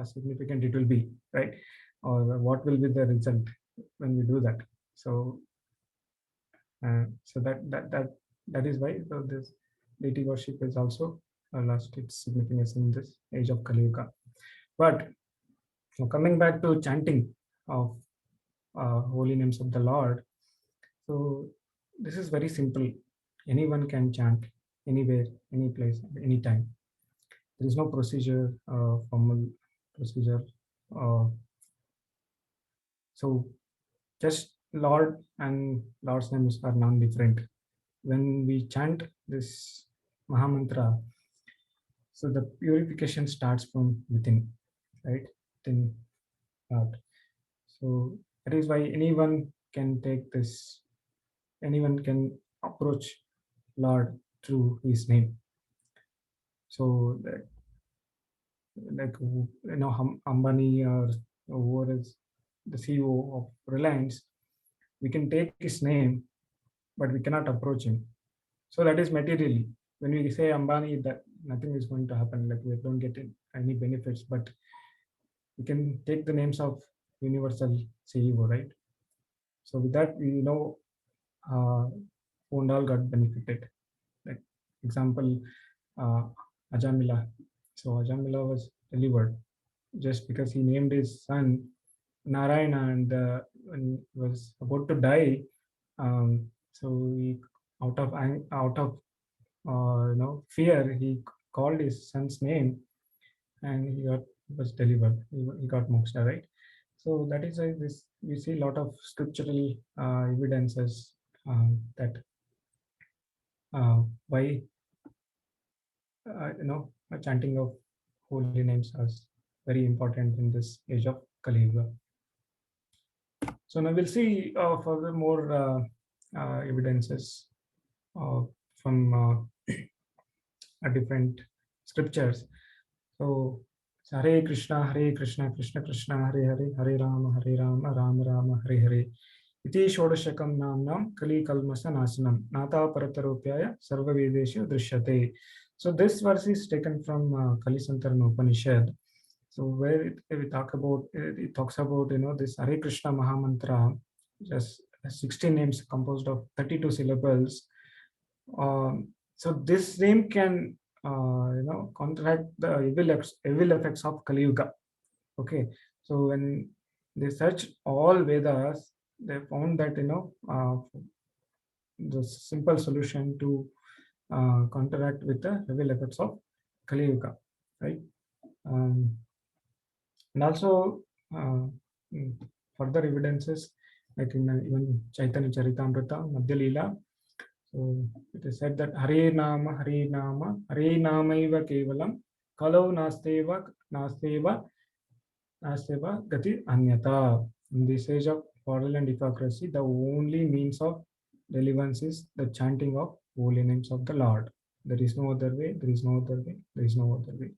significant it will be, right? Or what will be the result when we do that. So that is why this deity worship is also lost its significance in this age of Kaliyuga. But coming back to chanting of holy names of the Lord, so this is very simple. Anyone can chant anywhere, any place, any time. There is no procedure, formal procedure. Uh, so just Lord and Lord's names are non-different. When we chant this Mahamantra, so the purification starts from within, right? Within heart. So that is why anyone can take this, anyone can approach Lord through his name. So like Ambani or whoever is the CEO of Reliance, we can take his name, but we cannot approach him. So that is materially. When we say Ambani, that nothing is going to happen. Like we don't get any benefits, but we can take the names of universal CEO, right? So with that, we know uh, who and all got benefited. Like example, uh, Ajamila. So Ajamila was delivered just because he named his son Narayana, and when he was about to die, so he out of fear, he called his son's name, and was delivered. He got moksha, right? So that is why this we see a lot of scriptural evidences that why chanting of holy names is very important in this age of Kali Yuga. So now we'll see further more evidences from different scriptures. So Hare Krishna, Krishna Krishna, Hare Hare, Hare Rama, Rama Rama, Hare Hare. Iti Shodashakam Namnam Kali Kalmasa Nasanam Nata Paratarupyaya Sarva Vedeshu Drishyate. So this verse is taken from Kali Santarana Upanishad. So where we talk about, it talks about this Hare Krishna Mahamantra, just 16 names composed of 32 syllables. So this name can counteract the evil effects of Kali Yuga. Okay, so when they search all Vedas, they found that the simple solution to counteract with the evil effects of Kali Yuga, right? And also mm, further evidences like in even Chaitanya Charitamrita, Madhya Leela. So it is said that Hare Nama, Hare Namaiva Kevalam, Kalau Nasteva Gati Anyata. In this age of fraudulent hypocrisy, the only means of deliverance is the chanting of holy names of the Lord. There is no other way, there is no other way, there is no other way.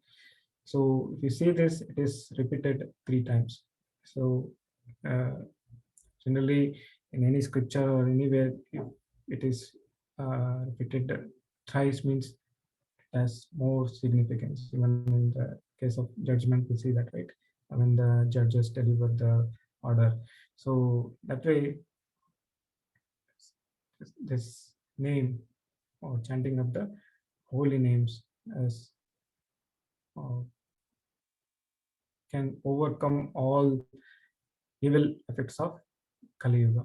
So if you see this, it is repeated 3 times. So generally in any scripture or anywhere, if it is repeated thrice means it has more significance. Even in the case of judgment, we see that, right? When the judges deliver the order. So that way, this name or chanting of the holy names as can overcome all evil effects of Kali Yuga.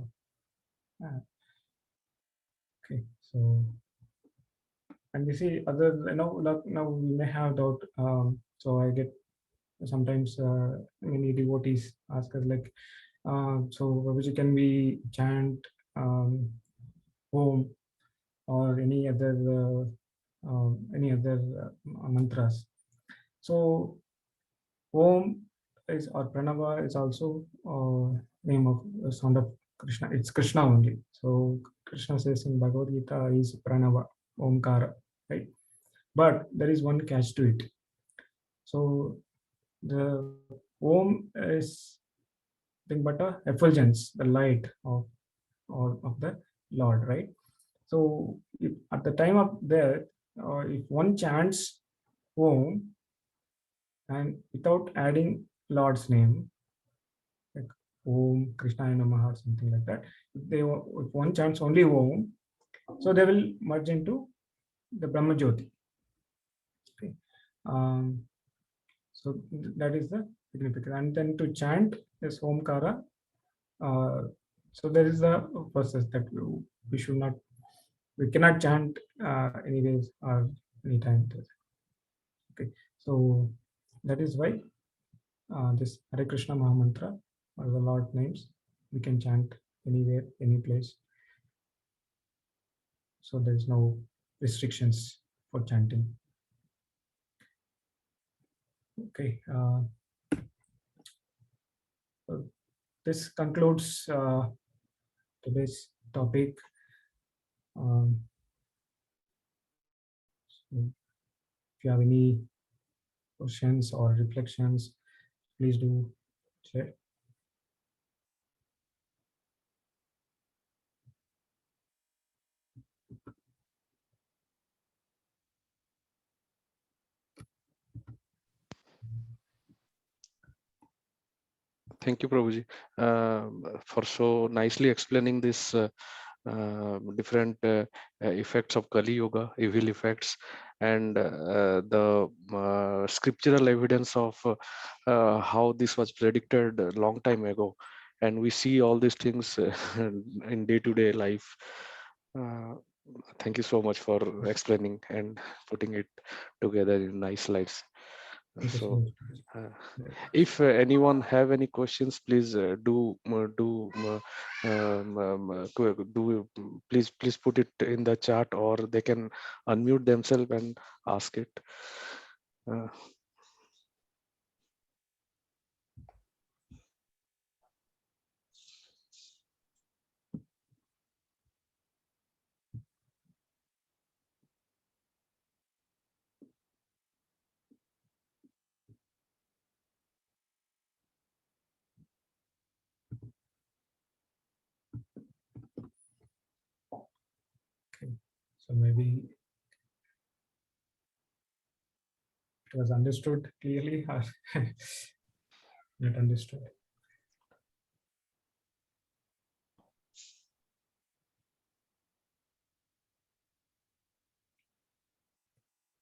Okay, so and we see other, now we may have doubt. So I get sometimes many devotees ask us like, so Prabhuji, can we chant Om or any other mantras? So Om is, or Pranava is also name of sound of Krishna. It's Krishna only. So Krishna says in Bhagavad Gita is Pranava, Omkara, right? But there is one catch to it. So the Om is nothing but a effulgence, the light of the Lord, right? So if, at the time of death, if one chants Om and without adding Lord's name, like Om Krishnaya Namaha or something like that. If one chants only Om, so they will merge into the Brahma Jyoti. Okay. So that is the significance. And then to chant this Omkara, so there is a process that we should not, we cannot chant anyways or anytime. Okay, so that is why this Hare Krishna Mahamantra or the Lord names we can chant anywhere, any place. So there is no restrictions for chanting. Okay. So this concludes today's topic. So if you have any questions or reflections, please do share. Thank you, Prabhuji, for so nicely explaining this different effects of Kali Yoga, evil effects, and the scriptural evidence of how this was predicted a long time ago. And we see all these things in day-to-day life. Thank you so much for explaining and putting it together in nice slides. Thank you so So, much. if anyone have any questions, please please put it in the chat, or they can unmute themselves and ask it. Uh, Okay. So maybe it was understood clearly or not understood.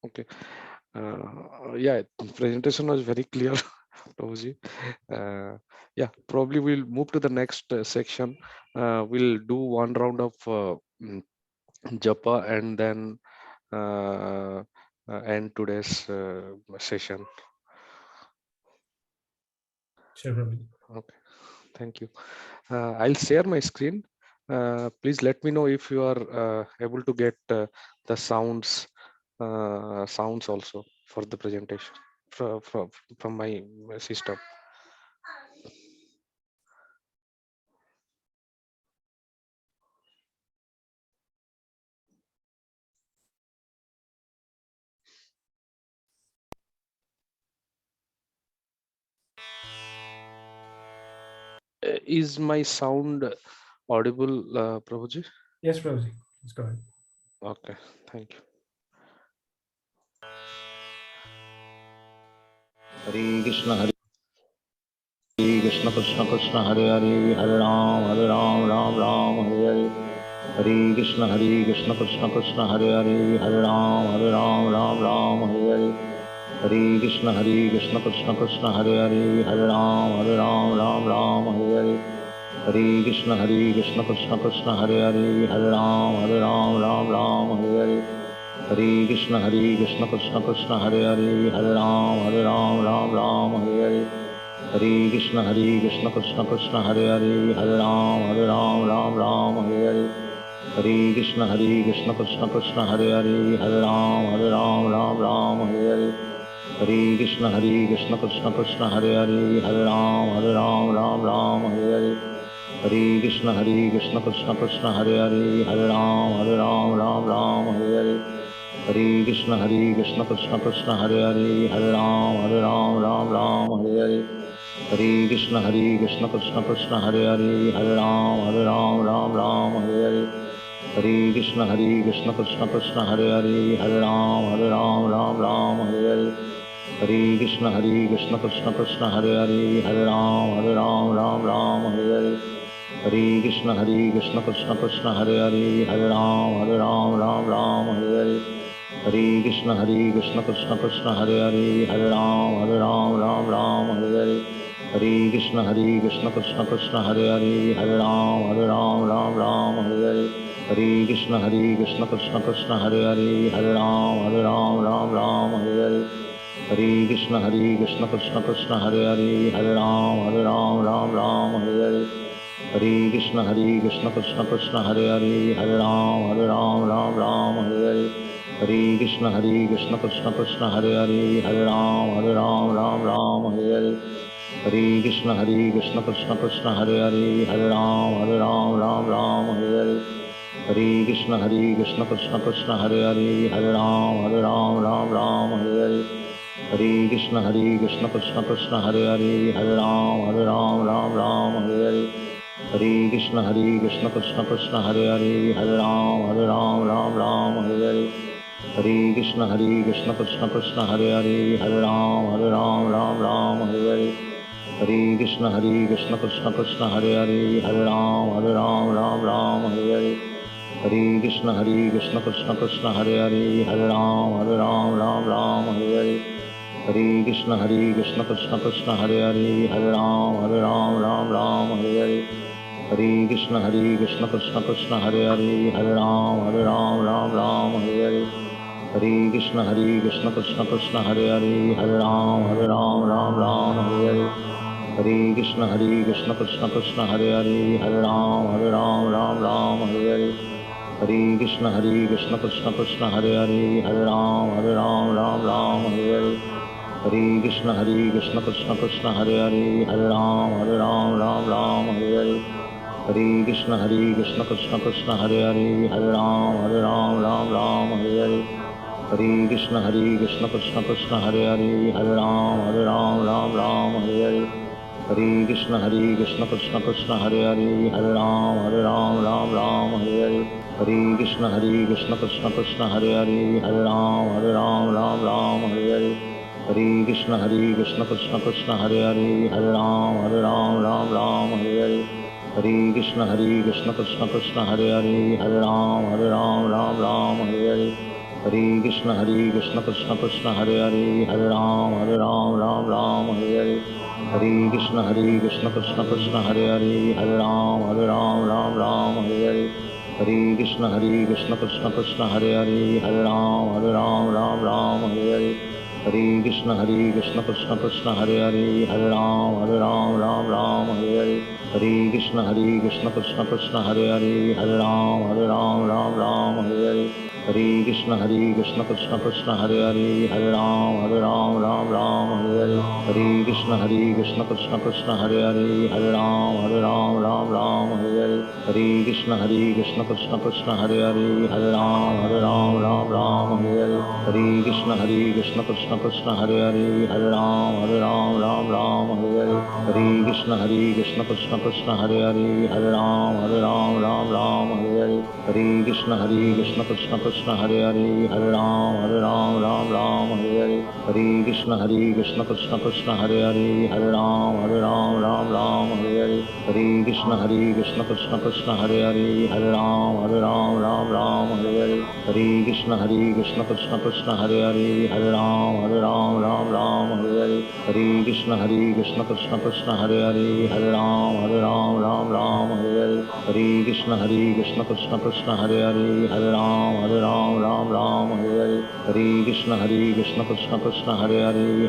okay. Yeah, presentation was very clear, Prabhuji. Yeah, probably we'll move to the next section. We'll do one round of japa and then end today's session. Sure, Prabhuji. Okay, thank you. I'll share my screen. Please let me know if you are able to get the sounds also for the presentation from my system. Is my sound audible, Prabhuji? Yes, Prabhuji. Let's go ahead. Okay, thank you. Hare Krishna Krishna Krishna Hare Hare Hare Ram Ram Hare Hare Hare Krishna Krishna Hare Hare Hare Ram Ram Hare Hare Hare Krishna Krishna Hare Hare Hare Ram Hare Hare Hare Krishna Krishna Hare Hare Hare Ram Hare Hare Hare Krishna Krishna Hare Hare Hare Ram Hare Hare Hare Krishna Krishna Hare Hare Hare Ram Hare Hare Hare Krishna Krishna Hare Hare Hare Ram Hare Hare Hare Krishna Krishna Hare Hare Hare Ram Hare Hare Hare Krishna Krishna Hare Hare Hare Ram Hare Hare Hare Krishna Krishna Hare Hare Hare Ram Hare Hare Hare Krishna Krishna Hare Hare Hare Ram Hare Hare Hare Krishna Krishna Hare Hare Hare Ram Hare Hare Hare Krishna Krishna Krishna Hare Hare Hare Ram Ram Hare Hare Hare Krishna Krishna Krishna Hare Hare Hare Ram Ram Hare Hare Hare Krishna Krishna Krishna Hare Hare Hare Ram Hare Hare Hare Krishna Krishna Krishna Hare Hare Hare Ram Hare Hare Hare Krishna Krishna Krishna Hare Hare Hare Ram Hare Hare Hare Krishna Krishna Krishna Hare Hare Hare Ram Hare Hare Hare Krishna Krishna Krishna Hare Hare Hare Ram Hare Hare Hare Krishna Krishna Krishna Hare Hare Hare Ram Hare Hare Hare Krishna Krishna Krishna Hare Hare Hare Ram Hare Hare Hare Krishna Krishna Krishna Hare Hare Hare Ram Hare Hare Hare Krishna Krishna Krishna Hare Hare Hare Ram Hare Hare Hare Krishna Krishna Krishna Hare Hare Hare Ram Hare Hare Hare Krishna Krishna Krishna Hare Hare Hare Ram Hare Hare Hare Krishna Krishna Krishna Hare Hare Hare Ram Hare Hare Hare Krishna Krishna Krishna Hare Hare Hare Ram Hare Hare Hare Krishna Krishna Krishna Hare Hare Hare Ram Hare Hare Hare Krishna Krishna Krishna Hare Hare Hare Ram Hare Hare Hare Krishna Krishna Krishna Hare Hare Hare Ram Hare Hare Hare Krishna Krishna Krishna Hare Hare Hare Ram Hare Hare Hare Krishna Krishna Krishna Hare Hare Hare Ram Hare Hare Hare Krishna Krishna Krishna Hare Hare Hare Ram Hare Hare Hare Krishna Krishna Krishna Hare Hare Hare Ram Hare Hare Hare Krishna Krishna Krishna Hare Hare Hare Ram Hare Hare Hare Krishna Krishna Krishna Hare Hare Hare Ram Hare Hare Hare Krishna Krishna Krishna Hare Hare Hare Ram Hare Hare Hare Krishna Krishna Krishna Hare Hare Hare Ram Hare Hare Hare Krishna Krishna Krishna Hare Hare Hare Ram Hare Hare Hare Krishna Krishna Krishna Hare Hare Hare Ram Hare Hare Hare Krishna Krishna Krishna Hare Hare Hare Ram Hare Hare Hare Krishna Krishna Krishna Hare Hare Hare Ram Hare Hare Hare Krishna Krishna Krishna Hare Hare Hare Ram Hare Hare Hare Krishna Krishna Krishna Hare Hare Hare Ram Hare Hare Hare Krishna Krishna Krishna Hare Hare Hare Ram Hare Hare Hare Krishna Krishna Krishna Hare Hare Hare Ram Hare Hare Hare Krishna Krishna Krishna Hare Hare Hare Ram Hare Hare Hare Krishna Krishna Krishna Hare Hare Hare Ram Hare Hare Hare Krishna Krishna Krishna Hare Hare Hare Ram Hare Hare Hare Krishna Krishna Krishna Hare Hare Hare Ram Hare Hare Hare Krishna Krishna Krishna Hare Hare Hare Ram Hare Hare Hare Krishna Krishna Krishna Hare Hare Hare Ram Hare Hare Hare Krishna Krishna Krishna Hare Hare Hare Ram Hare Hare Hare Krishna Krishna Krishna Hare Hare Hare Ram Hare Hare Hare Krishna Krishna Krishna Hare Hare Hare Ram Hare Hare Hare Krishna Krishna Krishna Hare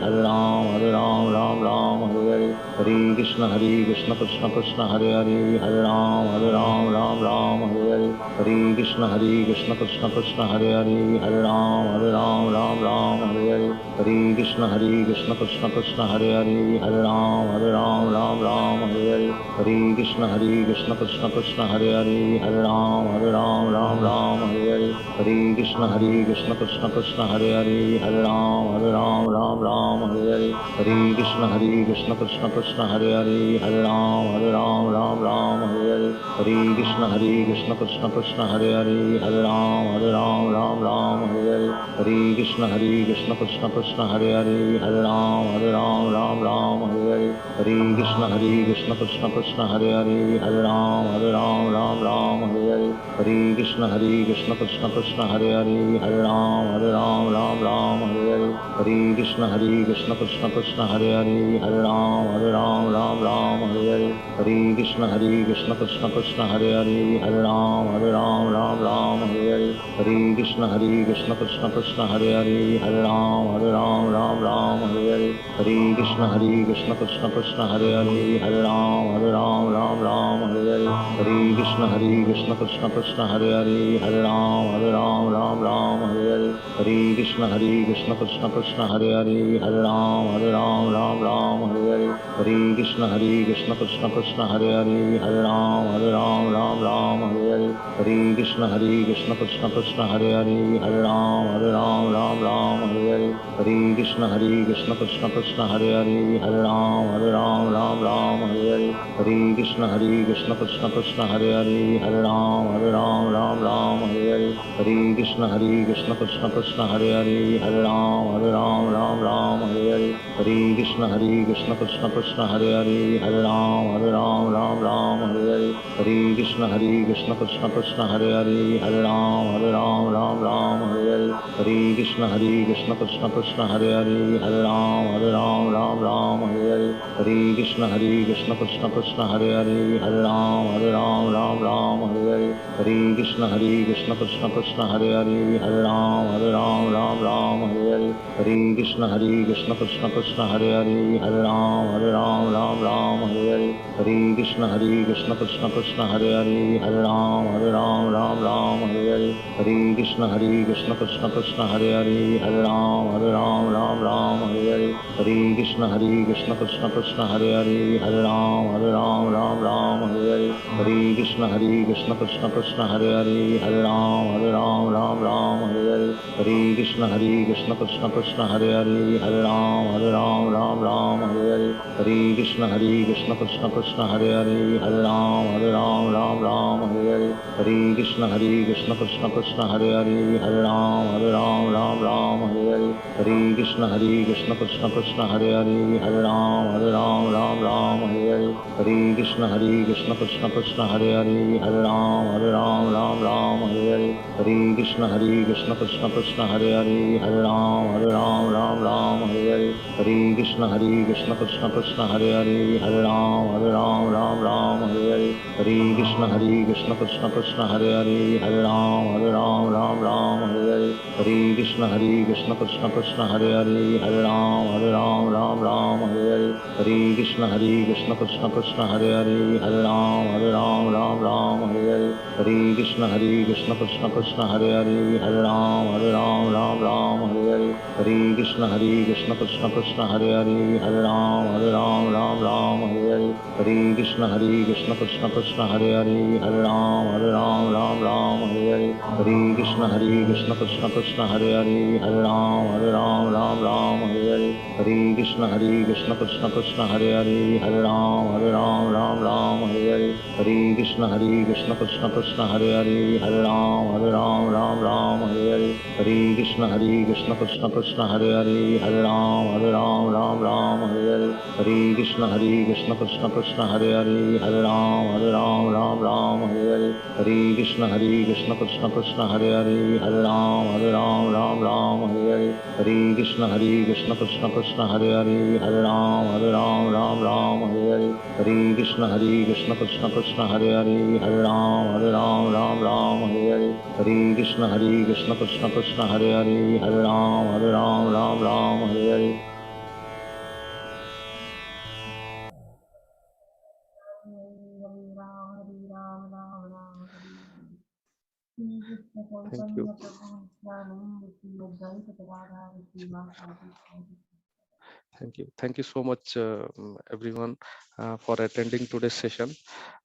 Hare Hare Ram Hare Hare Hare Krishna Krishna Krishna Hare Hare Hare Ram Hare Hare Hare Krishna Krishna Krishna Hare Hare Hare Ram Hare Hare Hare Krishna Krishna Krishna Hare Hare Hare Ram Hare Hare Hare Krishna Krishna Krishna Hare Hare Hare Ram Hare Hare Hare Krishna Krishna Krishna Hare Hare Hare Ram Hare Hare Hare Krishna Krishna Krishna Hare Hare Hare Ram Hare Hare Hare Krishna Krishna Krishna Hare Hare Hare Ram Hare Hare Hare Krishna Krishna Krishna Hare Hare, Hare Ram Ram Ram Hare Hare, Hare Krishna Krishna Krishna Hare Hare, Hare Ram Ram Hare Hare, Hare Krishna Krishna Krishna Hare Hare, Hare Ram Ram Hare Hare, Hare Krishna Krishna Krishna Hare Hare, Hare Ram Ram Hare Hare, Hare Krishna Krishna Krishna Hare Hare, Hare Ram Ram Hare Hare, Hare Krishna Krishna Krishna Hare Hare, Hare Ram Ram Hare Hare, Hare Krishna Krishna Krishna Hare Hare, Hare Ram Ram Hare Hare, Hare Krishna Krishna Krishna Hare Hare, Hare Ram Ram Hare Hare, Hare Krishna Krishna Krishna Hare Hare, Hare Ram Ram Hare Hare, Hare Krishna Krishna Krishna Hare Hare, Hare Ram Ram Hare Hare, Hare Krishna Krishna Krishna Hare Hare, Hare Ram Ram Hare Hare, Hare Krishna Krishna Krishna Hare Hare, Hare Ram Ram Hare Hare, Hare Krishna Krishna Krishna Hare Hare, Hare Ram Ram Hare Hare, Hare Krishna Krishna Krishna Hare Hare, Hare Ram Ram Hare Hare, Hare Krishna Krishna Krishna Hare Hare, Hare Ram Ram Hare Hare, Hare Krishna Krishna Krishna Hare Hare, Hare Ram Ram Hare Hare, Hare Krishna Krishna Krishna Hare Hare, Hare Ram Ram Hare Hare, Hare Krishna Krishna Krishna Hare Hare, Hare Ram Ram Hare Hare, Hare Krishna Krishna Krishna Hare Hare, Hare Ram Ram Hare Hare, Hare Krishna Krishna Krishna Hare Hare, Hare Ram Ram Hare Hare, Hare Krishna Krishna Krishna Hare Hare, Hare Ram Ram Hare Hare, Hare Krishna Krishna Krishna Hare Hare, Hare Ram Ram Hare Hare, Hare Krishna Krishna Krishna Hare Hare, Hare Ram Ram Hare Hare, Hare Krishna Krishna Krishna Hare Hare, Hare Ram Ram Hare Hare, Hare Krishna Krishna Krishna Hare Hare, Hare Ram Ram Hare Hare, Hare Krishna Krishna Krishna Hare Hare, Hare Ram Ram Hare Hare, Hare Krishna Krishna Krishna Hare Hare, Hare Ram Ram Hare Hare, Hare Krishna Krishna Krishna Hare Hare, Hare Ram Ram Hare Hare, Hare Krishna Krishna Krishna Hare Hare, Hare Ram Ram Hare Hare, Hare Krishna Krishna Krishna Hare Hare, Hare Ram Ram Hare Hare, Hare Krishna Krishna Krishna Hare Hare, Hare Ram Ram Hare Hare, Hare Krishna Krishna Krishna Hare Hare, Hare Ram Ram Hare Hare, Hare Krishna Krishna Krishna Hare Hare, Hare Ram Ram Hare Hare, Hare Krishna Krishna Krishna Hare Hare, Hare Ram Ram Hare Hare, Hare Krishna Krishna Krishna Hare Hare, Hare Ram Ram Hare Hare, Hare Krishna Krishna Krishna Hare Hare, Hare Ram Ram Hare Hare, Hare Krishna Krishna Krishna Hare Hare, Hare Ram Ram Hare Hare, Hare Krishna Krishna Krishna Hare Hare, Hare Ram Ram Hare Hare, Hare Krishna Krishna Krishna Hare Hare, Hare Ram Ram Hare Hare, Hare Krishna Krishna Krishna Hare Hare, Hare Ram Ram Hare Hare, Hare Krishna Krishna Krishna Hare Hare, Hare Ram Ram Hare Hare, Hare Krishna Krishna Krishna Hare Hare, Hare Ram Ram Hare Hare, Hare Krishna Krishna Krishna Hare Hare, Hare Ram Ram Hare Hare, Hare Krishna Krishna Krishna Hare Hare, Hare Ram Ram Hare Hare, Hare Krishna Krishna Krishna Hare Hare, Hare Ram Ram Hare Hare, Hare Krishna Krishna Krishna Hare Hare, Hare Ram Hare Hare. Thank you. Thank you so much, everyone, for attending today's session.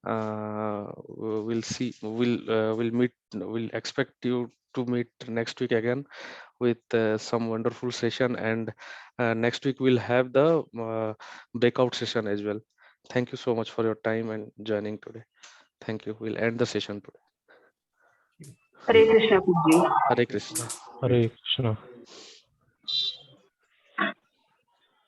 We'll see. We'll meet. We'll expect you to meet next week again with some wonderful session, and next week we'll have the breakout session as well. Thank you so much for your time and joining today. Thank you. We'll end the session today. Hare Krishna, Prabhuji. Hare Krishna. Hare Krishna.